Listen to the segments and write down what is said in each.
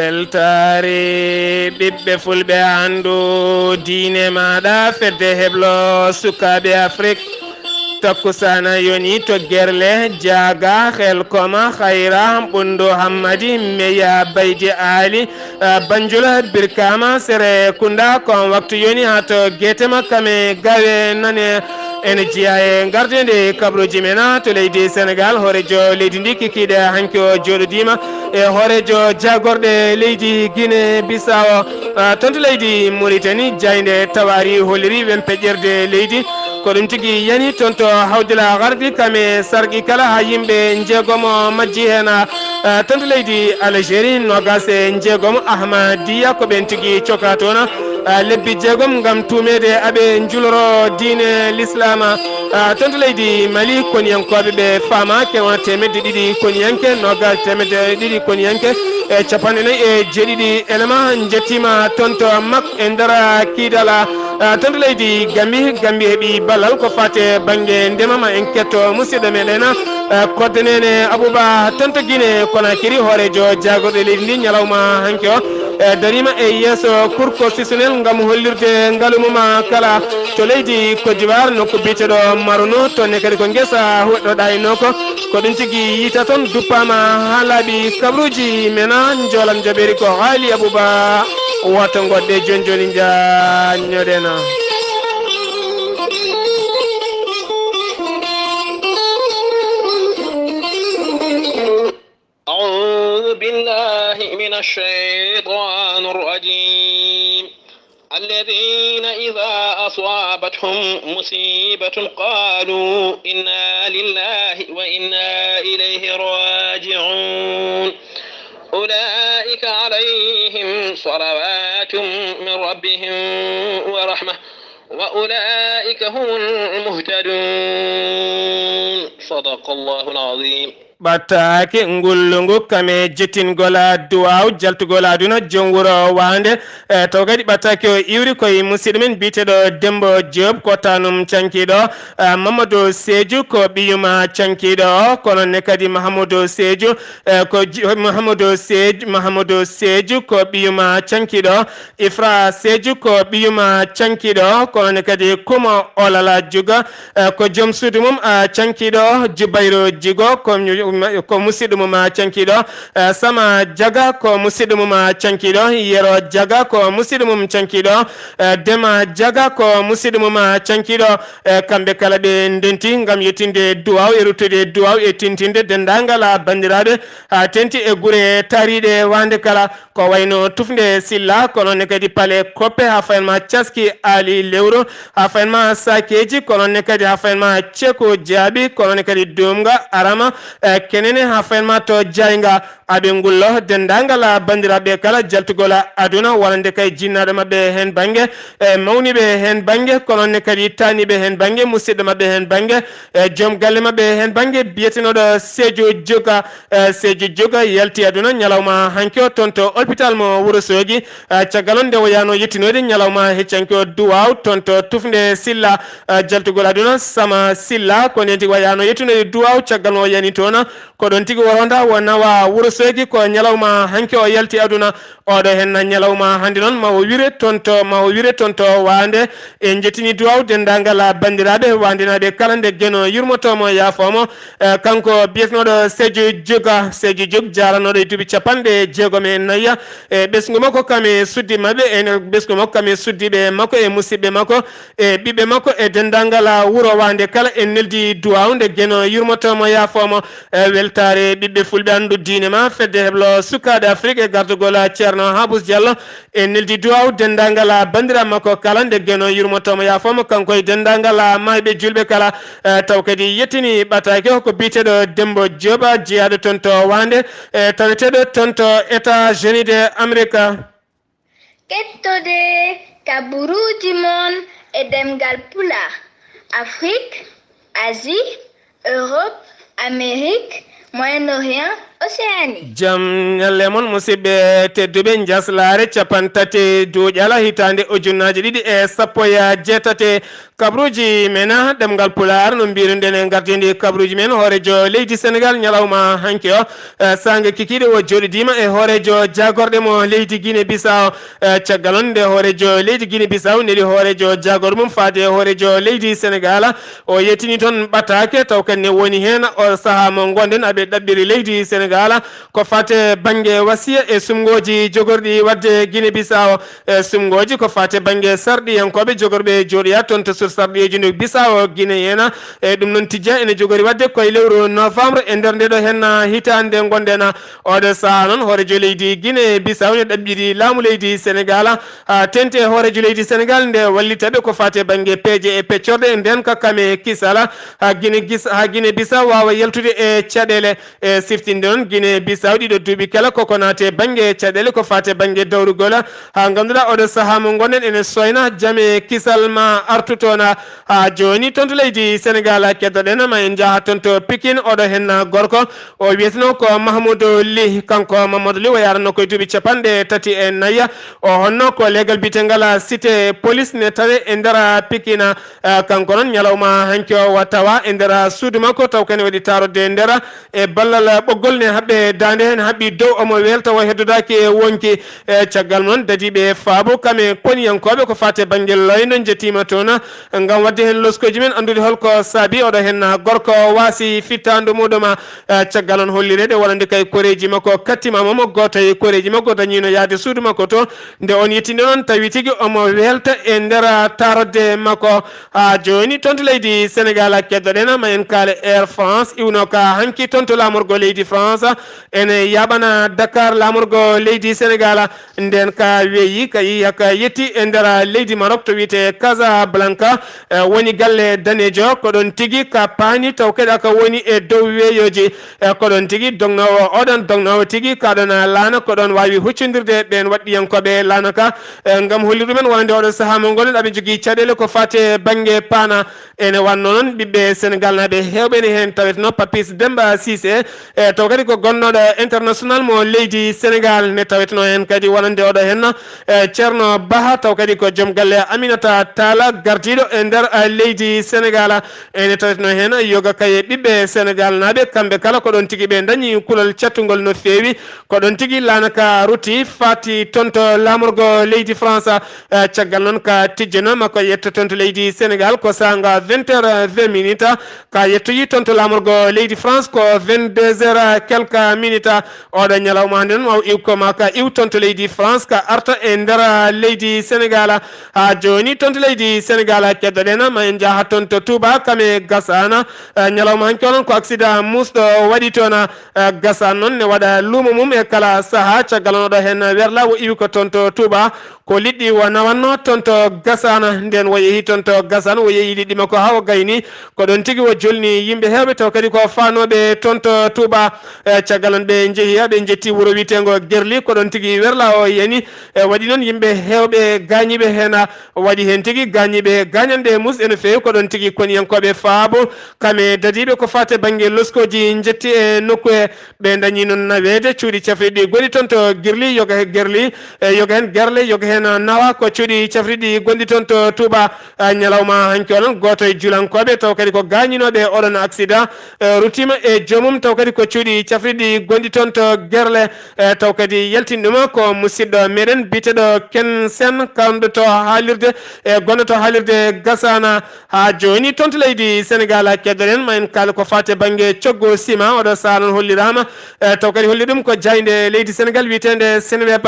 weltare ɓiɓɓe fulɓe andu diine maɗa fedde heblo sukaɓe Afrique takkusana yoni to gerle jaga xel koma khayra ɓundo hammadi meya baydi ali banjula birkama sere kunda kon waktu yoni hato getema kame gawe nane en jiyaye gardede kabroji mena to leydi Sénégal horejo leydi ndi kikiɗe hanki o joɗodima e horejo jagorɗe leydi Guinée Bissau tonto leydi Mauritanie jayde tawari holliri wen peƴƴerde leydi ko ɗum tigi yani tonto hawdila gardi kame sarqi kala ha yimɓe jeegomo majji hen tonto leydi Algérie nogase jeegomo Ahmadiya ko ɓen tigi coka toon lebbi jeegom gam tumede aɓe juloro diine l'islam tonto leydi Mali koniyankoɓe ɓe fama kewon temedde ɗiɗi koniyanke nogas temedde ɗiɗi koniyanke e capanɗe nayyi e jeeɗiɗi élément jettima tonto mak e nder kiidala tonto leydi Gambi heeɓi ballal ko fate banggue ndemama en ketto musidɗo meɗen koddanene Abouba tonto Guinée Conakry horejo jagorɗo leydi ndi ñalawma hanke o darima e yesso cour constitutionnel gam hollirde ngalumuma kala to leydi Côte d'Ivoire nokko biteɗo Marono tonne kadi ko guesa huɗɗoɗa e noko ko ɗum tigui yita toon duppama ha laaɓi kabruji mena jolan jaɓeri ko haali Abouba watta goɗɗe joni joni jañoɗena. أعوذ بالله من الشيطان الرجيم الذين إذا أصابتهم مصيبة قالوا إنا لله وإنا إليه راجعون أولئك عليهم صلوات من ربهم ورحمة وأولئك هم المهتدون صدق الله العظيم. ɓattake ngullungu kame jettingola duwaw jaltugol aduna jonguro wande taw kadi ɓattake o iwri koye musidɗo men biteɗo Dembo Diop ko tanum cankiɗo Mamadou Sédiou ko ɓiyuma cankiɗo o kono ne kadi Mahamadou Sédiou ko Mahamadou Sédiou ko ɓiyuma cankiɗo Ifra Sédiou ko ɓiyuma cankiɗo kono ne kadi Kuma Olala Djuga ko joom suudu mum cankiɗo Djubayro Djigo ko musidɗo mum cankiɗo Sama Diaga ko musidɗo mum cankiɗo Yero Diaga ko musidɗo mum cankiɗo Dema Diaga ko musidɗo mum cankiɗo kamɓe kala ɓe ndenti gam yettinde duwaw e ruttude duwaw e tintinde dendagal bandiraɓe ha tenti e guure tariɗe wande kala ko wayno Tufnde Silla kono ne kadi Pale Koppe ha fayenma Caski Ali Lewru ha fayenma Sakeji kono ne kadi ha fayenma Ceko Diaby kono ne kadi Domga Arama kenene ha fayenma to Jayga aɓe ngullo dendagal bandiraɓe kala jaltugol aduna wonande kay jinnaɗo mabɓe hen banggue mawniɓe hen banggue kono ne kadi taniɓe hen banggue musidɗo mabɓe hen banggue joom galle mabɓe hen banggue biyetenoɗo Sédiou Dioga yalti aduna ñalawma hanki o toon to hôpital mo Wourossogui caggal on nde o yano yettinode ñalawma heccanki o duwaw toon to Tufnde Silla jaltugol aduna Sama Silla ko nden tigui o yano yettinode duwaw caggal mo yani toon ko ɗon tigui woronda wo nawa Wourossogui ko ñalawma hanki o yalti aduna oɗo hen ñalawma hande noon mawo wire toon to wande en jettini duwaw dendagal bandiraɓe wandenaɓe kala nde gueno yurmotomo yaafomo kanko biyetenoɗo Sédiou Dioga jaranoɗo e duuɓi capanɗe jeegom e nayya e ɓesgu makko kame suddi mabɓe ene ɓesgu makko kame suddiɓe makko e musidɓe makko e ɓiɓɓe makko e dendagal wuuro wande kala en neldi duwaw nde gueno yurmotomo yaafomo weltare ɓiɓɓe fulɓe andu diine ma fedde heblo sukaɗe Afrique e gardugol Ceerno Habous Diallo e neldi duwaw dendagal bandiraɓe makko kala nde gueno yurmotomo yaafomo kanko e dendagal mayɓe julɓe kala taw kadi yettini ɓatake ko biteɗo Dembo Diop jeeyaɗo toon to wande taweteɗo toon to États-Unis d'Amérique. Kettode kaburuji mon e demgal pulaar Afrique, Asie, Europe, Amérique, Moyen-Orient Océanie. jam ñalle mon musidɓe tedduɓe jaslare capantati duuƴala hitande ujunnaji ɗiɗi e sappo ya jeetate kabruji men ɗemgal pular no mbirunden e gardidi kabruji men hoorejo leydi sénégal ñalawma hanki o sangue kikiɗe o joɗidima e hoorejo jagorɗe mo leydi guiné bissaw caggal on nde hoorejo leydi guiné bissaw neɗi hoorejo jagorɗe mum faade hoorejo leydi sénégal o yettini toon ɓattake taw kanne woni hen o saaha mo gonɗen aɓe ɗaɓɓiri leydi sénégal ko fate banggue wasiya e sumgoji jogorɗi wadde guiné bissaw sumgoji ko fate banggue sarɗiyankoɓe jogorɓe jooɗoya toon to sur sarɗiyeji nde bissaw guinéen e ɗum noon tijja ene jogori wadde koye lewru novembre e nder ndeɗo hen hitande gonɗen oɗo saaha noon hoorejo leydi guiné bissaw ne ɗaɓɓiri laamu leydi sénégal tente hoorejo leydi sénégal nde wallitaɓe ko fate banggue peeje e peccorde e nden kakkame kisala ha guiné bissaw wawa yaltude e caɗele e siftinde noon guiné bissaw ɗiɗo duuɓi kala koko naate banggue caɗele ko fate banggue dawrugol ha ganduɗa oɗo saaha mo gonɗen ene soyna jaame kisal ma artutona ha joni toon to leydi sénégal keddoɗen ma en jaaha toon to Pikine oɗo hen gorko o wiyeteno ko Mahmoudou Ly kanko Mamadou Ly o yaranno koye duuɓi capanɗe tati e nayyi o honno ko leegal bitegal cité police ne tawe e nder Pikine kanko noon ñalawma hanki o tawa e nder suudu makko taw kene waɗi tarode nder e ballal ɓoggol ne haɓɓe dande hen haɓɓi dow omo welta o heddodaki e wonki caggal noon dadiɓe faabo kame koniyankoɓe ko fate banggue loyno jettima toon gam wadde hen loskoji men andude holko saabi oɗo hen gorko waasi fittandu muɗum caggal on hollirede wonande kay koreji makko kattimamamo goto e koreji makko dañino yaade suudu makko to nde on yettinde noon tawi tigui omo welta e nder tarodde makko ha joni toon to leydi sénégal keddoɗen ma en kaala air france iwno ka hanki toon to lamorgo leydi france ene yaɓana Dakar lamorgo leydi sénégal nden ka weeyi ka yi haka yetti e nder leydi Maroc to wiyete Casablanca woni galle danejo ko ɗon tigui ka paani taw kadi aka woni e dow weeyoji ko ɗon tigui dognowo oɗon dognowo tigui kaɗon laana ko ɗon wawi huccodirde ɓen waɗɗiyankoɓe laana ka gam holli ɗumen wonande oɗo saaha mo gonɗen aɓe jogui caɗele ko fate banggue paana ene wanno noon ɓiɓɓe sénégal naɓe hewɓene hen taweteno Papis Demba Cissé taw kadi ko gonnoɗo international mo leydi sénégal ne taweteno hen kadi wonande oɗo hen ceerno baha taw kadi ko joom galle Aminata Talla gardiɗo e nder leydi sénégal ene taweteno hen yoga kaye ɓiɓɓe sénégal naɓe kamɓe kala ko ɗon tigui ɓe dañi kulol cattugol no fewi ko ɗon tigui lanaka rutti fati toon to lamorgo leydi france caggal noon ka tijjanoma ko yetto toon to leydi sénégal ko sanga 20h20 ka yettoyi toon to lamorgo leydi france ko 22h quelques minutes oɗo ñalawma hande noon waw iwkoma ka iw toon to leydi france ka arta e nder leydi sénégal ha joni toon to leydi sénégal keddoɗen ma en jaaha toon to Touba kame gasana ñalawma hanki onon ko accident musɗo waɗi toon gasane noon ne waɗa luumo mum e kala saaha caggal on oɗo hen werla o iwi ko toon to Touba ko liɗɗi o nawanno toon to gasana nden o yeehi toon to gasana o yeehi liɗɗi makko ha o gayni ko ɗon tigui o jolni yimɓe hewɓe taw kadi ko fanoɓe toon to Touba caggal on ɓe jeehi ɓe jetti wuuro witego Guerli ko ɗon tigui werla o yani waɗi noon yimɓe hewɓe gañiɓe hen waɗi hen tigui gañiɓe gañande mus ene fewi ko ɗon tigui koniyankoɓe faabo kame dadiɓe ko fate banggue loskoji jetti e nokku e ɓe dañi noon nawede cuuɗi cafriɗi gonɗi toon to Guerli yoga he Guerli yoga hen Guerle yoga hen nawa ko cuuɗi cafriɗi gonɗi toon to Touba ñalawma hanki onon goto e julankoɓe taw kadi ko gañinoɓe oɗon accident ruttima e joomum taw kadi ko cuuɗi cafriɗi gonɗi toon to Guerle taw kadi yaltinɗuma ko musidɗo meɗen biteɗo Ken Sen kamɗo to haalirde e gonɗo to haalirde gasana ha joni toon to leydi sénégal keddoɗen ma en kaala ko fate banggue coggo sima oɗo saaha noon hollirama taw kadi holli ɗum ko jayde leydi sénégal witende Senweb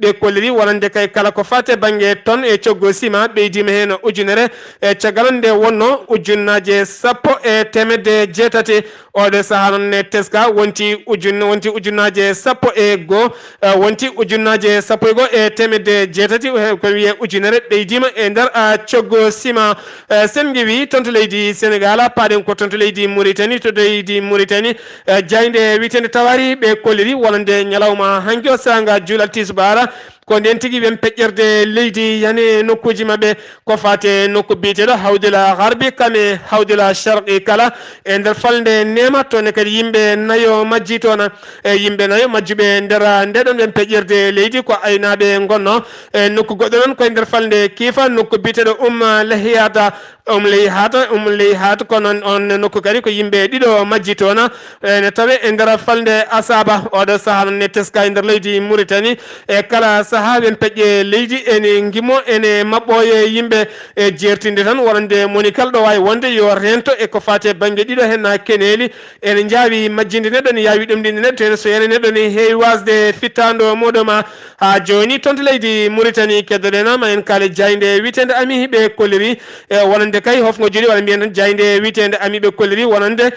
ɓe kolliri wonande kay kala ko fate banggue tonne e coggo sima ɓeydima hen ujunere e caggal nde wonno ujunnaje sappo e temedde jeetati oɗo saaha noon ne teska wonti ujunnaje sappo e goho wonti ujunnaje sappo e goho e temedde jeetati ko wiye ujunere ɓeydima e nder coggo sima sen gewi toon to leydi sénégal paaɗen ko toon to leydi mauritanie to leydi mauritanie jayde witende tawari ɓe kolliri wonande ñalawma hanki o sanga juulal tisbara ko nden tigi ɓen peƴƴerde leydi yani nokkuji maɓɓe ko fate nokku biyeteɗo hawdila harbi kame hawdila sharqi kala e nder falde nema toon kadi yimɓe nayo majji toon yimɓe nayo majjuɓe nder ndeɗon ɓen peƴƴerde leydi ko aynaɓe gonno e nokku goɗɗo noon koye nder falde kiifa nokku biyeteɗo lehiyata leyhata kono on nokku kadi ko yimɓe ɗiɗo majji toon ne tawe e nder falde asaba oɗo saaha noon ne teska e nder leydi Mauritanie e kala saaha ɓen peƴƴe leydi ene guimo ene mabɓoye yimɓe e jertinde tan wonande monikal ɗo wawi wonde yo rento e ko fate banggue ɗiɗo hen keneli ene jaawi majjinde neɗɗo ne yawi ɗumɗinde neɗɗo ene so ene neɗɗo ne heewi wasde fittando muɗum ha joni toon to leydi Mauritanie keddoɗenama en kaale jayde witede ami ɓe kolliri e wonande kay hofgo juuɗe walla mbiyen tan jayde witede ami ɓe kolliri wonande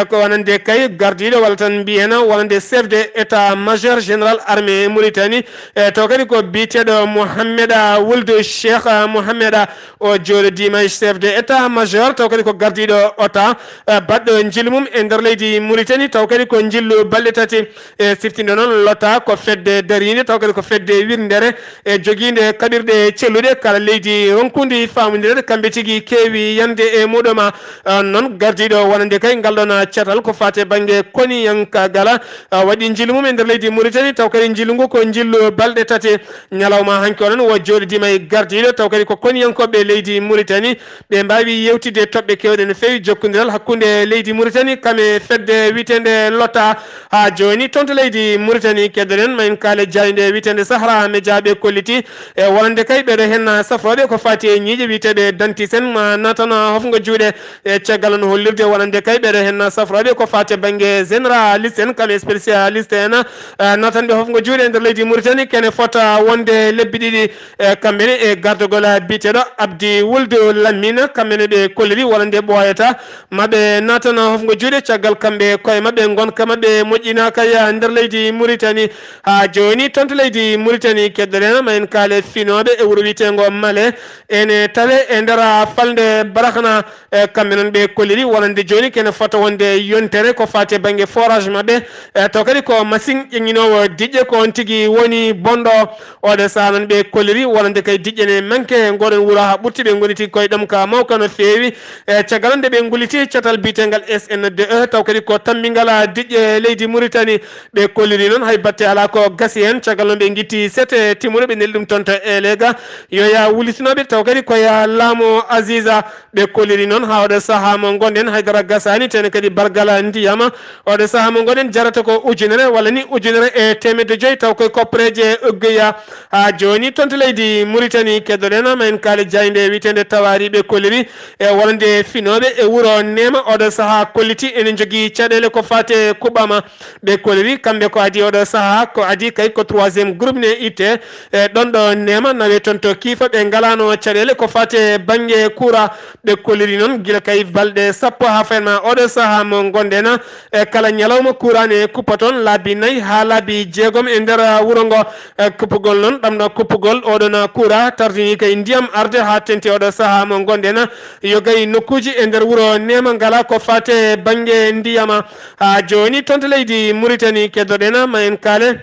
ko wonande kay gardiɗo walla tan mbiyen wonande chef de état majeur général armée Mauritanie e to kadi ko biteɗo Mohameda Wuld Cheikh Mohameda o joɗodima chef de état majeur taw kadi ko gardiɗo ota baɗɗo jillu mum e nder leydi Mauritanie taw kadi ko jillu balɗe tati e siftinde noon lotta ko fedde darinde taw kadi ko fedde wirndere e joguinde kaɓirɗe celluɗe kala leydi ronkundi famodirede kamɓe tigui keewi yande e muɗum noon gardiɗo wonande kay ngal ɗon cetal ko fate banggue koniyankagala waɗi jillu mum e nder leydi Mauritanie taw kadi jillu ngu ko jillu balɗe tati ñalawma hanki onon wo joɗidima e gardiɗo taw kadi ko koniyankoɓe leydi Mauritanie ɓe mbawi yewtide toɓɓe kewɗe no fewi jokkodiral hakkude leydi Mauritanie kame fedde witende lotta ha joni toon to leydi Mauritanie keddoɗen ma en kaale jayde witende Sahara Média ɓe kolliti e wonande kay ɓeɗo hen safroɓe ko fati e ñiiƴe witeɓe dantisen ma natana hofgo juuɗe e caggal no hollirde wonande kay ɓeɗo hen safroɓe ko fati banggue généraliste en kame spécialiste en natanɓe hofgo juuɗe e nder leydi Mauritanie kene fota wonde lebbi ɗiɗi kamɓene e gardogol biteɗo Abdi Wuld Lamine kamɓene ɓe kolliri wonande ɓoyata maɓe natana hofgo juuɗe caggal kamɓe koye maɓɓe gonka maɓɓe moƴƴina kay nder leydi Mauritanie ha joni toon to leydi Mauritanie keddoɗen ma en kaale finoɓe e wuuro witego Male ene tawe e nder falde Barakna kamɓe noon ɓe kolliri wonande joni kene fota wonde yontere ko fate banggue forage maɓɓe taw kadi ko machine ƴeñinowo diƴƴe ko on tigui woni bonɗo oɗo saaha noon ɓe kolliri wonande kay diƴƴe ne manque goɗon wuuro ha ɓurti ɓe goniti koye ɗum ka mawka no fewi e caggal nde ɓe gulliti catal bitegal SNDE taw kadi ko tammingal diƴƴe leydi Mauritanie ɓe kolliri noon hay batte ala ko gasi hen caggal noon ɓe guitti sete timuɗo ɓe nelli ɗum toon to elega yoya wulitinoɓe taw kadi koye laamu Aziza ɓe kolliri noon ha oɗo saaha mo gonɗen haydara gasani tene kadi bargal ndiyama oɗo saaha mo gonɗen jarata ko ujunere walla ni ujunere e temedde joyyi taw koye koppareje uggeya ha joni toon to leydi Mauritanie keddoɗen ma en kaali jayde witende Tawari ɓe kolliri e wonande finoɓe e wuuro Nema oɗo saaha kolliti ene jogui caɗele ko fate kuɓama ɓe kolliri kamɓe ko adi oɗo saaha ko adi kay ko 3e groupe ne itte e ɗon ɗo Nema nawe toon to kiifa ɓe galano caɗele ko fate banggue coura ɓe kolliri noon guila kay balɗe sappo ha fayma oɗo saaha mo gonɗen e kala ñalawma courant ne kuppa toon laabi 4 ha laabi 6 e nder wuuro ngo kuppugol noon ɗamɗo kuppugol oɗon courant tardini kay ndiyam arde ha tenti oɗo saaha mo gonɗen yo gayi nokkuji e nder wuuro Nema ngala ko fate banggue ndiyama ha joni toon to leydi Mauritanie keddoɗen ma en kaale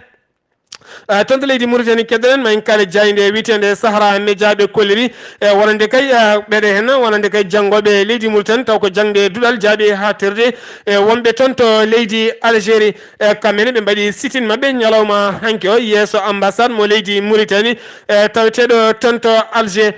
toon to leydi Mauritanie keddoɗen ma en kaale jayde witende Sahara Média ɓe kolliri e wonande kay ɓeɗe hen wonande kay janggoɓe leydi Mauritanie taw ko jangde duɗal jaaɓi ha tirde e wonɓe toon to leydi Algérie kamɓene ɓe mbaɗi sitine mabɓe ñalawma hanki o yeeso ambassade mo leydi Mauritanie taweteɗo toon to Alger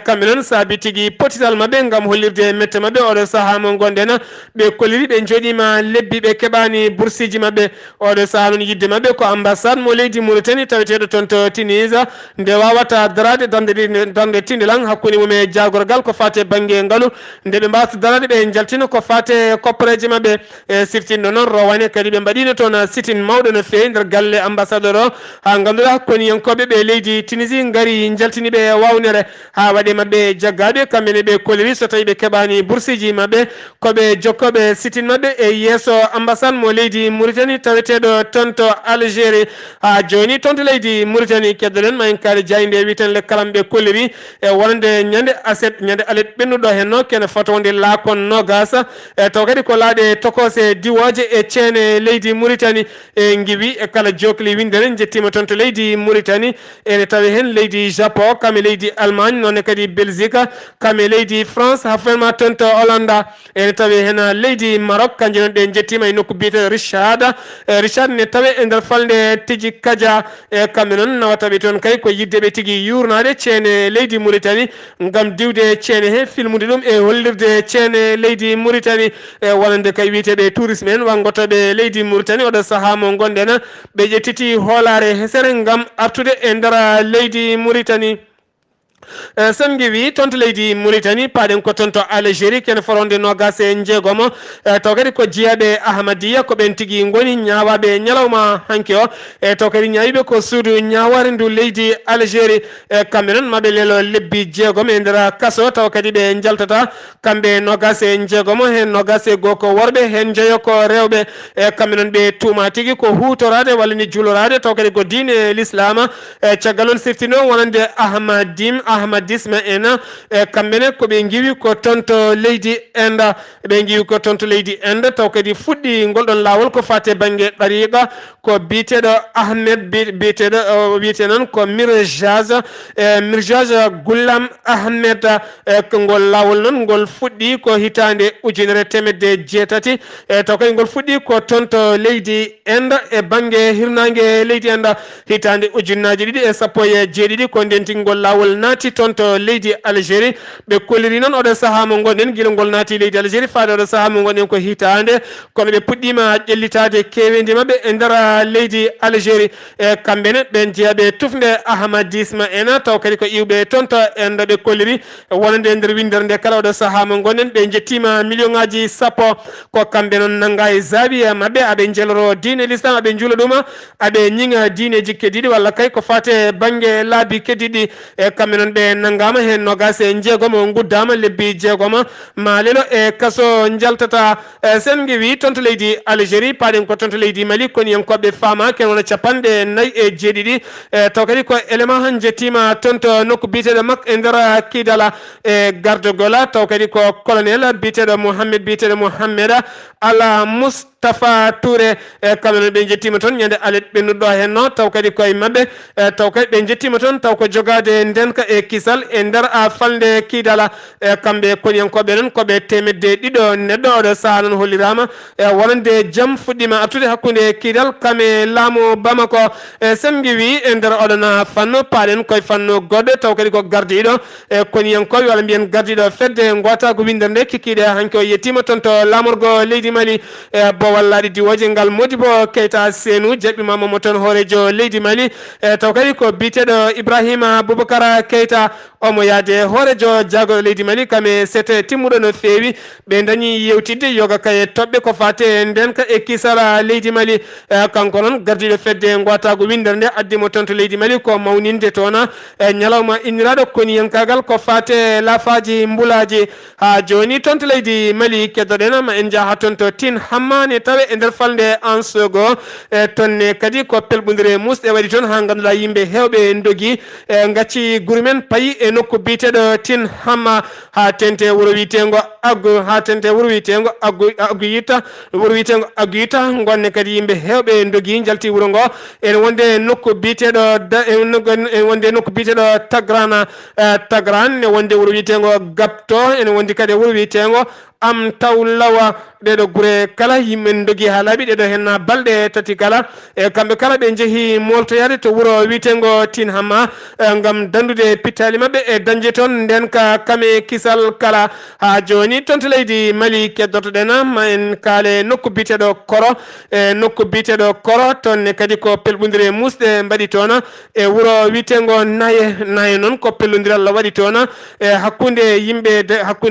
kamɓe noon saabi tigui potital mabɓe gam hollirde mette mabɓe oɗo saaha mo gonɗen ɓe kolliri ɓe joɗima lebbi ɓe keɓani boursiji mabɓe oɗo saaha noon yidde mabɓe ko ambassade mo leydi Mauritanie taweteɗo toon to Tunisia nde wawata darade darde tindilan hakkude mum e jagorgal ko fate banggue ngaalu nde ɓe mbasa darade ɓe jaltina ko fate koppareje mabɓe e siftinɗo noon rowane kadi ɓe mbaɗino toon sitine mawɗo no fewi nder galle ambassadeur o ha ganduɗa koniyankoɓe ɓe leydi Tunisie gaari jaltiniɓe wawnere ha waɗe mabɓe jaggaɓe kamɓene ɓe kolliri so tawi ɓe keɓani boursiji mabɓe koɓe jokkoɓe sitine mabɓe e yeeso ambassade mo leydi Mauritanie taweteɗo toon to Algérie ha joni joni tonto leydi Mauritanie keddolen ma en kaali jayinde witen le kalambe kolliri e wonde nyande aset nyande alet bennudo henno ken fotonde lakon nogasa to kadi ko laade tokose diwoje e cene leydi Mauritanie e ngiwi e kala jokli windere jettima tonto leydi Mauritanie ene tawi hen leydi Japon kame leydi Allemagne non kadi Belgique kame leydi France hafema tonto Hollande ene tawi hen leydi Maroc kanjum de jettima e nokku biete Richard ne tawi e nder falde tiji kaja e kamɓe noon nawataɓe toon kay ko yiddeɓe tigui yurnade ceene leydi Mauritanie ngam diwde ceene he filmude ɗum e hollirde ceene leydi Mauritanie e wonande kay wiyeteɓe tourisme en wangotoɓe leydi Mauritanie oɗo saaha mo gonɗen ɓe ƴettiti hoolare hesere ngam artude e nder leydi Mauritanie sangi wi tonto leydi Mauritanie paɗen ko tonto Algérie ken foronde nogas e jeegomo taw kadi ko jiyaɓe Ahmadiyya ko ɓen tigui goni ñawaɓe ñalawma hanki o taw kadi ñawiɓe ko suudu ñaware ndu leydi Algérie kamɓe noon maɓe leelo lebbi jeegom e nder kaso taw kadi ɓe jaltata kamɓe nogas e jeegomo hen nogas e goho ko worɓe hen jeeyo ko rewɓe kamɓe noon ɓe tuuma tigui ko hutorade walla ni julorade taw kadi ko diine l'islam caggal on siftino wonande ahmadisme ena kamɓene koɓe giwi ko tonto leydi Inde ɓe giwi ko tonto leydi Inde taw kadi fuɗɗi golɗon lawol ko fate banggue ɗariqa ko biteɗo Ahmed biteɗo wiyete noon ko Mirjaz Goulam Ahmed ko ngol lawol noon ngol fuɗɗi ko hitande ujunere temedde jeetati taw kadi ngol fuɗɗi ko tonto leydi Inde e banggue hirnague leydi Inde hitande ujunnaji ɗiɗi e sappo e jeeɗiɗi ko ndenti ngol lawol naati tonto leydi Algérie ɓe kolliri noon oɗo saaha mo gonɗen guila ngol naati leydi Algérie faade oɗo saaha mo gonɗen ko hitande kono ɓe puɗɗima ƴellitade kewendi mabɓe e nder leydi Algérie e kamɓene ɓen jeeyaɓe tufde ahmadisme ena taw kadi ko iwɓe tonto Inde ɓe kolliri wonande e nder windere nde kala oɗo saaha mo gonɗen ɓe jettima million ngaji sappo ko kamɓe noon nangga e zaabi mabɓe aɓe jeloro diine l'islam aɓe juula ɗum aɓe ñiŋa diineji keddiɗi walla kay ko fate banggue laabi keddiɗi e kamɓe noon ɓe nanggama hen nogas e jeegomo guddama lebbi jeegoma malelo e kaso jaltata sen giwi tonto leydi Algérie paɗen ko tonto leydi Mali koni en koɓe fama ken wona capanɗe nayyi e jeeɗiɗi taw kadi ko élément han jettima tonto nokku biteɗo makko e nder kidala e gardogola taw kadi ko colonel biteɗo Mohamed Ala Moustapha Touré kamɓe ɓe jettima toon ñande alet ɓennuɗo henno taw kadi koye mabɓe taw kadi ɓe jettima toon taw ko jogade ndenka e kisal e nder falde kidala kamɓe koniyankoɓe noon koɓe temedde ɗiɗo neɗɗo oɗo saaha noon hollirama wonande jaam fuɗɗima artude hakkude kidal kame laamu Bamako sen giwi e nder oɗon fanno paɗen koye fanno goɗɗo taw kadi ko gardiɗo koniyankoɓe walla mbiyen gardiɗo fedde gotago windere nde kikkiɗe hanki o yettima toon to lamorgo leydi Mali bo wallaɗi diwoje ngal Modibo Keita Sénou jaɓɓimama toon hoorejo leydi Mali taw kadi ko biteɗo Ibrahima Boubacara Keita omo yaade hoorejo jaago leydi Mali kame sete timmuɗo no feewi ɓe dañi yewtidde yoga kaye toɓɓe ko fate ndenka e kisara leydi Mali kanko noon gardiɗo fedde gotago windere nde addimo toon to leydi Mali ko mawninde toona ñalawma inniraɗo koniyankagal ko fate laafaji mbulaji ha joni toon to leydi Mali keddoɗen ma en jaaha toon to Tine Hammane tawe e nder falde Ansogo tonne kadi ko pelɓodire musɗe waɗi toon ha ganduɗa yimɓe hewɓe dogui gacci guure men paayi e nokku biteɗo Tine Hamma ha tente wuuro witego Aguitta gonne kadi yimɓe hewɓe dogui jalti wuuro ngo ene wonde nokku biteɗo Tagran ne wonde wuuro witego Gapto ene wondi kadi wuuro witego am taw lawa ɗeɗo guure kala yimɓe dogui ha laaɓi ɗeɗo henna balɗe tati kala e kamɓe kala ɓe jeehi moltoyade to wuuro witego Tine Hamma gam dandude pittali mabɓe e dañde toon nden ka kame kisal kala ha joni toon to leydi Mali keddotoɗen ma en kaale nokku biteɗo Koro toon kadi ko pelɓodire musɗe mbaɗi toon e wuuro witego naye noon ko pellodiral waɗi toon e hakkude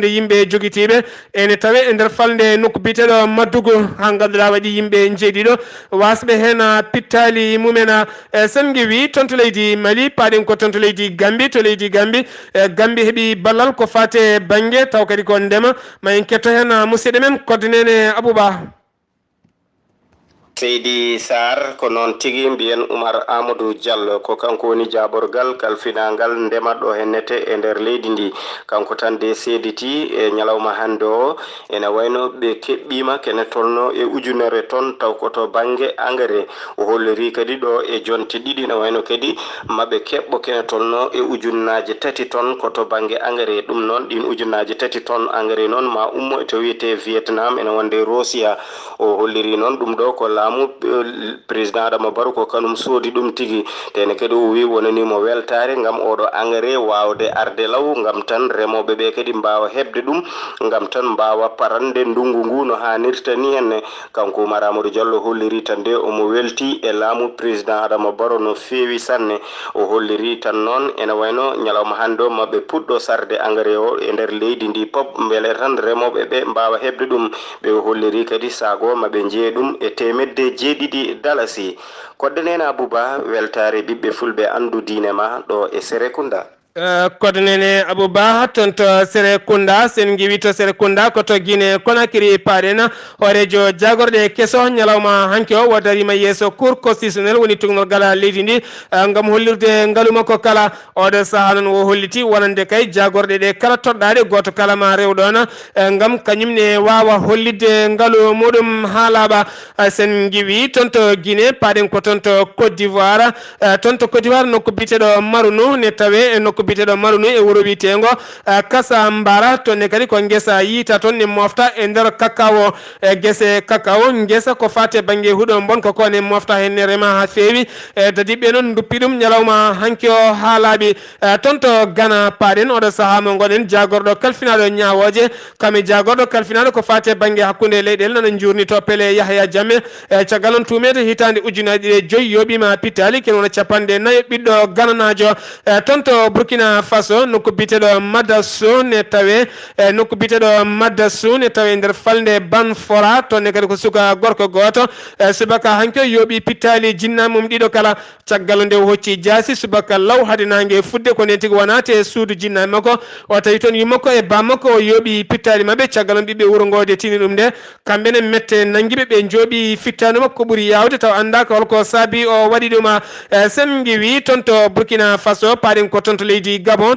yimɓe joguitiɓe ene tawe e nder falde nokku biteɗo Maddugu ha ganduɗa waɗi yimɓe jeeɗiɗo wasɓe hen pittali mumen sen giwi toon to leydi Mali paɗen ko toon to leydi Gambie Gambie heeɓi ballal ko fate banggue taw kadi ko ndema ma en ketto hen musidɗo men kodde nene Abouba. Seydi Sar ko noon tigi mbiyen Oumar Amadou Diallo ko kanko woni jaborgal kalfinangal ndema ɗo hennete e nder leydi ndi kanko tan de seediti e ñalawma hande o ene wayno ɓe keɓɓima kene tolno e ujunere ton taw koto banggue engrais o holliri kadi ɗo e jonte ɗiɗi ne wayno kadi maɓe keɓɓo kene tolno e ujunnaje 3 ton koto banggue engrais ɗum noon ɗin ujunnaje 3 ton engrais noon ma ummo to wiyete Vietnam ene wonde Russia o holliri noon ɗum ɗo ko laamu président Adama Barrow ko kanum soodi ɗum tigi tene kadi o wi wonanimo weltare ngam oɗo engrais wawde arde law ngam tan remoɓe ɓe kadi mbawa hebde ɗum ngam tan mbawa parande ndungu ngu no hannirta ni henne kanko Oumar Amadou Diallo holliri tan de omo welti e laamu président Adama Barrow no feewi sanne o holliri tan noon ene wayno ñalawma hande o maɓe puɗɗo sarde engrais o e nder leydi ndi pop beele tan remoɓe ɓe mbawa hebde ɗum ɓe holliri kadi sago maɓe jeeya ɗum e temedde 7 dalasi koddenena Abouba weltare ɓiɓɓe fulɓe andu diine ma ɗo e Serekunda kodnene Abouba tonto Serekunda sen giwi to Serekunda koto Guinée Conakry paɗena horejo jagorɗe keso ñalawma hanke o wadarima yeeso cour constitutionnel woni tugnol gala leydi ndi ngam hollirde ngaluma ko kala oɗo saaha noon o holliti wonande kay jagorɗe ɗe kala toɗɗaɗe goto kala ma rewɗon ngam kañumne wawa hollidde ngalu muɗum ha laaɓa sen giwi tonto Guinée paɗen ko tonto Côte d'Ivoire nokku biteɗo Marunu ne tawe nokku biteɗo Marunu e wuro witengo Kasa Mbara tonne kadi ko ngesa yiita toon ne mofta e nder cacao gese cacao ngesa ko fate banggue huuɗo bon ko kone mofta henne rema ha feewi dadi ɓe noon duppi ɗum ñalawma hanki o ha laaɓi tonto Gana paɗen oɗo saaha mo goɗen jagorɗo kalfinaɗo ñawoje kame jagorɗo kalfinaɗo ko fate banggue hakkude leyɗele nana jurni to Pele Yahya Jammeh caggal on tumete hitande ujunaji ɗe 5 yoɓima pitali ken wona capanɗe 4 ɓiɗɗo gananajo tonto Burkina Faso nokku biteɗo Madassou ne tawe nder falde Banfora tonne kadi ko suka gorko goto subaka hanke yoɓi pittali jinna mum ɗiɗo kala caggal nde hocci jaasi subaka law hade nangue fudde ko nden tigi wonate suudu jinnaɓe makko o tawi toon yummakko e bammakko o yoɓi pittali mabɓe caggal on ɓiɓɓe wuuro ngode tini ɗum nde kamɓene mette nanguiɓe ɓe jooɓi fittanu makko ɓuuri yawde taw andaka holko saabi o waɗi ɗum sen giwi toon to Burkina Faso paɗen ko toon to leydi Gabon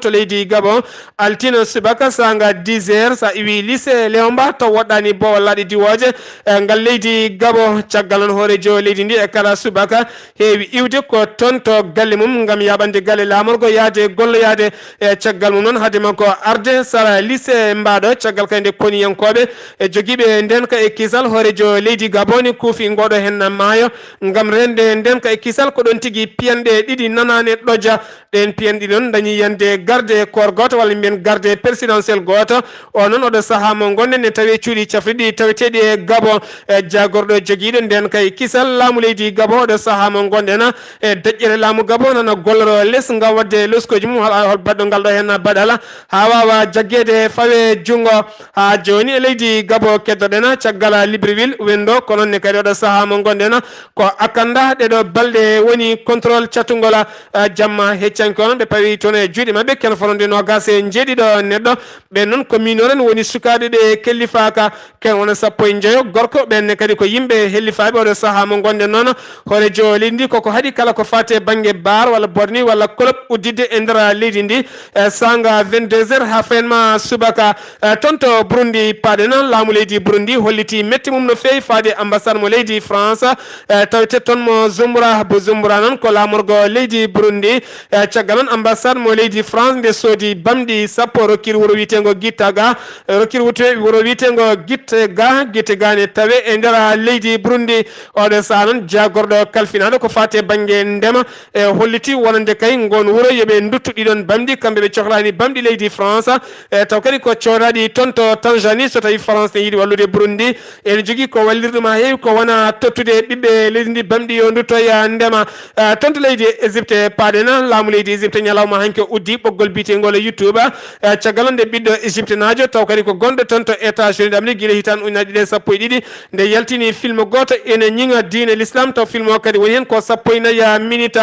altino subaka sanga 10 heures sa iwi lycée Léomba taw woɗɗani bowal laaɗi diwoje ngal leydi Gabon caggal on hoorejo leydi ndi e kala subaka heewi iwde ko toon to galle mum ngam yaɓande galle lamorgo yaade golloyade e caggal mum noon haade makko arde sara lycée mbaɗo caggal kayde koniyankoɓe e joguiɓe nden ka e kisal hoorejo leydi Gabon kuufi ngoɗo hen maayo ngam rende nden ka e kisal ko ɗon tigui piyanɗe ɗiɗi nanane ɗoja ɗen piyanɗi noon dañi yande garde corps goto walla mbiyen garde présidentiel goto o noon oɗo saaha mo gonɗen ne tawi cuuɗi cafriɗi taweteɗi e Gabon e jagorɗo joguiɗo nden kay kisal laamu leydi Gabon oɗo saaha mo gonɗen e deƴƴere laamu Gabon nana golloro less ngam wadde leskoji mum hol baɗɗo ngal ɗo hen baɗala ha wawa jaggede fawe junggo ha joni e leydi Gabon keddoɗen caggal Libreville wendo ko noon ne kadi oɗo saaha mo gonɗen ko akanda ɗeɗo balɗe woni contrôle cattugol jamma heccanke on ɓe pawi toon e juuɗe mabɓe ken fonde nogas e jeeɗiɗo neɗɗo ɓen noon ko minoren woni sukaɓe ɗe kellifaka ken wona 15 gorko ɓenne kadi ko yimɓe hellifaɓe oɗo saaha mo gonɗen noon hoorejo leydi ndi koko haaɗi kala ko fate banggue bar walla borni walla club uddidde e nder leydi ndi sanga 22 heures ha fayenma subaka toon to Burundi paɗen laamu leydi Burundi holliti metti mum no fewi faade ambassade mo leydi France tawete toon mo Zumbura noon ko lamorgo leydi Burundi caggal on ambassade mo leydi France nde soodi bamɗi sappo rokkiri wuro witengo Gittega Gittega ne tawe e nder leydi Burundi oɗo saaha noon jagorɗo kalfinaɗo ko fate banggue ndema e holliti wonande kay ngon wuuro yooɓe duttu ɗiɗon bamɗi kamɓe ɓe cohlani bamɗi leydi France taw kadi ko codaɗi toon to Tanzanie so tawi France ne yiiɗi wallude Burundi ene jogui ko wallirɗum ha heewi ko wona tottude ɓiɓɓe leydi ndi bamɗi yo duttoya ndema toon to leydi Égypte paɗena laamu leydi Égypte ñalawma hanke uddi ɓoggol bitengol YouTube caggal nde ɓiɗɗo Égypte najo taw kadi ko gonɗo toon to États-Unis d'Amérique guila hitan ujunaje ɗiɗi e sappo e ɗiɗi nde yaltini film goto ene ñiŋa diine l'islam taw film o kadi woni hen ko 14 minutes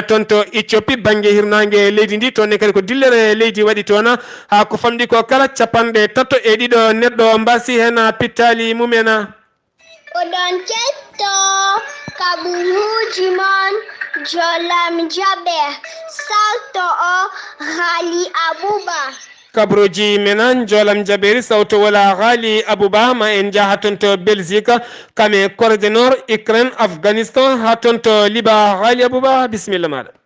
toon to Éthiopie banggue hirnangue leydi ndi toonne kadi ko dillere leydi waɗi toon ha ko famɗi ko kala 32 neɗɗo mbasi hen pittali mumena. Kodon ketto kaburuji mon jolam jabe salto o Ghali Abuba. kabroji menan jolam jaberi sawto wala Ghali Abuba ma en jahaton to Belgique kame Corée du Nord Ukraine Afghanistan haton to Liba Ghali Abuba bismillah mada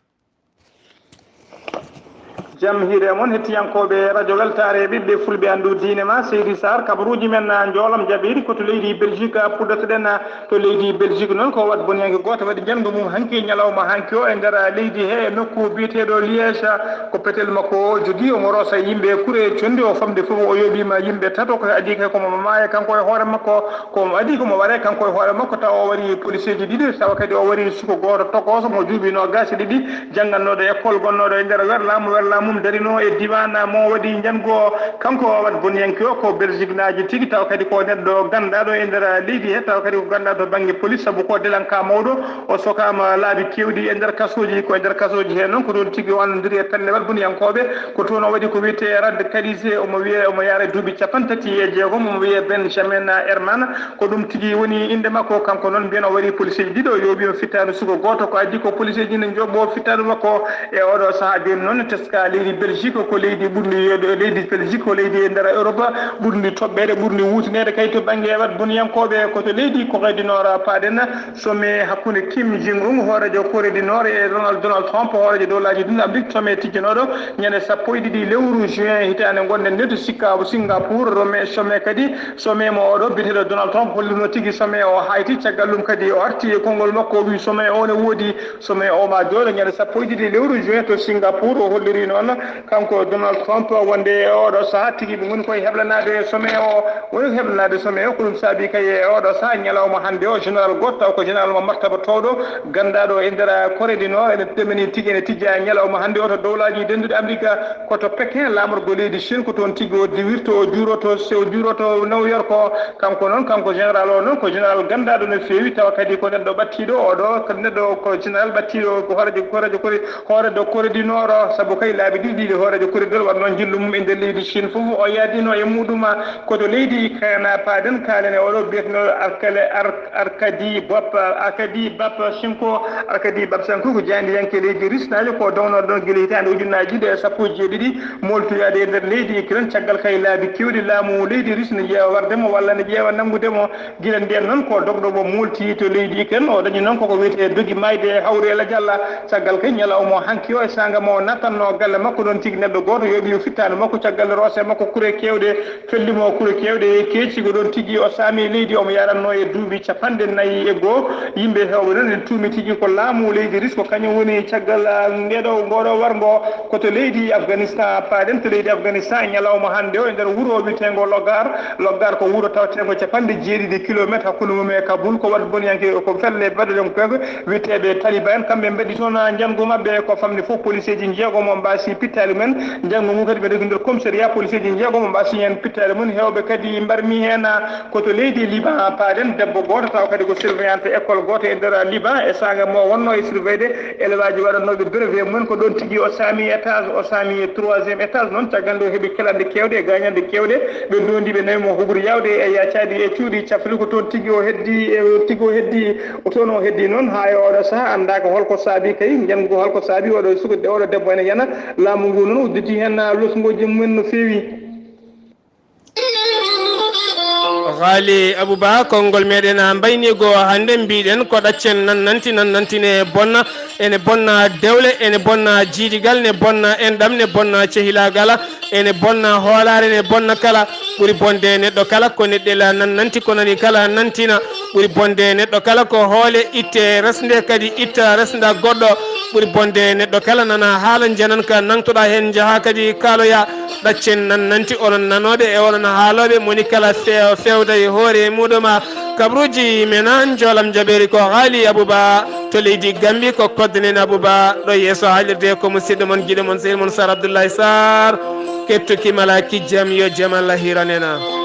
jam hiire moon hettiyankoɓe radio weltare ɓiɓɓe fulɓe andu diine ma seydi sar kabaruji men joolam jaɓiri koto leydi Belgique puddotoɗen to leydi Belgique noon ko wat boniyanke goto waɗi jango mum hanki ñalawma hanki o e nder leydi he nokku biyeteɗo Liège ko petel makko o jogui omo rosa yimɓe kuure condi o famde foof o yoɓima yimɓe tato ko adi kay komo maaya kanko e hoore makko komo adi komo waɗe kanko e hoore makko taw o waɗi police ji ɗiɗi tawa kadi o waɗi suko goto tokoso mo juuɓino gasi ɗiɗi janggannoɗo école gonnoɗo e nder werlamu mum darino e diwan mo waɗi jango kanko wat boniyanke o ko Belgique naji tigui taw kadi ko neɗɗo gandaɗo e nder leydi he taw kadi ko ganduɗa to banggue police saabu ko délanka mawɗo o sokama laabi kewɗi e nder kasoji ko e nder kasoji he noon ko ɗon tigui wallodiri e pelle wat boniyankoɓe ko toon o waɗi ko wiyete radde kalise omo wiye omo yaara duuɓi 36 omo wiye Benjamin Herman ko ɗum tigui woni inde makko kanko noon mbiyen o waɗi police ji ɗiɗo yoɓimo fittanu suko goto ko addi ko police ji ne jooɓo fittanu makko e oɗo saaha joni noon teska leydi Belgique ko leydi ɓurdi leydi Belgique ko leydi e nder Europe ɓurdi toɓɓede ɓurdi wutinede kay to banggue wat boniyankoɓe koto leydi Corée du Nord paɗen somme hakkude Kim Jong Un hoorejo Corée du Nord e Donald Trump hoorejo dowlaji ɗum Amérique somme tijjanoɗo ñande 12 lewru juin hitande gonɗen nde to Singapour somme kadi somme mo oɗo biyeteɗo Donald Trump hollino tigui somme o hayti caggal ɗum kadi o arti e konngol makko o wi somme o ne woodi somme o ma jooɗo ñande 12 lewru juin to Singapour o holliri noon kanko Donald Trump wonde oɗo saaha tigui ɓe goni koye heblanade somme o woni ko heblanade somme o ko ɗum saabi kay e oɗo saaha ñalawma hande o général goto taw ko général mo martaba towɗo gandaɗo e nder Corée du Nord ene ɗemini tigui ene tijja ñalawma hande o to dowlaji denduɗe Amérique koto Pékin lamorgo leydi Chine ko toon tigui o diwirto o juuroto New York kanko noon kanko général o noon ko général gandaɗo no fewi tawa kadi ko neɗɗo ɓattiɗo oɗo ko neɗɗo ko général ɓattiɗo ko hoorejo Corée du Nord saabu kay laabi ɗiɗi hoorejo Corée du Nord waɗ noon jillu mum e nder leydi Chine foof o yaadino e muɗum koto leydi kana paɗen kalen e oɗo biyeteno Arkadi Bap Sanko ko jandiyanke leydi Rusnajo ko downoɗo ɗon guila hitande ujunnaji ɗiɗi e 17 moltoyade e nder leydi Ukraine caggal kay laabi kewɗi laamu leydi Rus ne ƴeewa wardemo walla ne ƴeewa nanggudemo guila nden noon ko dogɗomo molti to leydi Ukraine o dañi noon koko wiyete dogi mayde e hawre e ladialla caggal kay ñalawmo hanki o e sanga mo nattanno galle makko ɗon tigui neɗɗo goto yooɓi fittano makko caggal roose makko kuure kewɗe fellimo kuure kewɗe keeci ko ɗon tigui o saami leydi omo yaranno e duuɓi 54 yimɓe hewɓe noon en tuumi tigui ko laamu leydi Rus ko kañum woni caggal ngoɗo wargo koto leydi Afghanistan paɗen to leydi Afghanistan e ñalawma hande o e nder wuuro wiyetego Loggar ko wuuro tawetego 70 kilométre hakkude mum e Kaboul ko wat boniyanke ko felle baɗoɗon koy wiyeteɓe Taliban en kamɓe mbaɗi toon janggo mabɓe ko famde fof police ji jeegomo mbasi pittali men janggo mum kadi ɓe regi nder commissariat police ji jeegomo mbasi hen pittali mum hewɓe kadi mbarmi hen koto leydi Liban paɗen debbo goto taw kadi ko surveillante école goto e nder Liban e saga mo wonno e surveillede élevage waɗannoɓe brevet mumen ko ɗon tigui o saami étage o saami 3e étage noon caggal nde o heeɓi kelande kewɗe e gagnande kewɗe ɓe dondiɓe nawimo huɓori yawde e yaccadi e cuuɗi cafri ko toon tigui o heddi toon o heddi noon ha e oɗo saaha andaka holko saabi kay jango holko saabi oɗo sukude oɗo debbo ene yana laamu ngu noon udditi hen losgoji mumen no fewi Ghali Abuba konngol meɗen mbaynigo hande mbiɗen ko ɗaccen nannantine bonna ene bonna dewle ene bonna jiidigal ne bonna enɗam ne bonna cehilagal ene bonna hoolare ne bonna kala ɓuuri bonde neɗɗo kala ko neɗɗela nannanti ko nani kala nantina ɓuuri bonde neɗɗo kala ko hoole itte resde kadi itta resda goɗɗo ɓuuri bonde neɗɗo kala nana haala janan ka nangtoɗa hen jaaha kadi kaaloya ɗaccen nannanti onon nanoɓe e onon haaloɓe moni kala fewda e hoore muɗuma kabruji menan jolam jaɓeri ko Ghali Abuba to leydi Gambie ko koddanen Abuba ɗo yeeso haalirde ko musidɗo moon guiɗo moon sehil moon Sar Abdoulaye Sarr keptokimala kijjam yo jaam Allah hiranena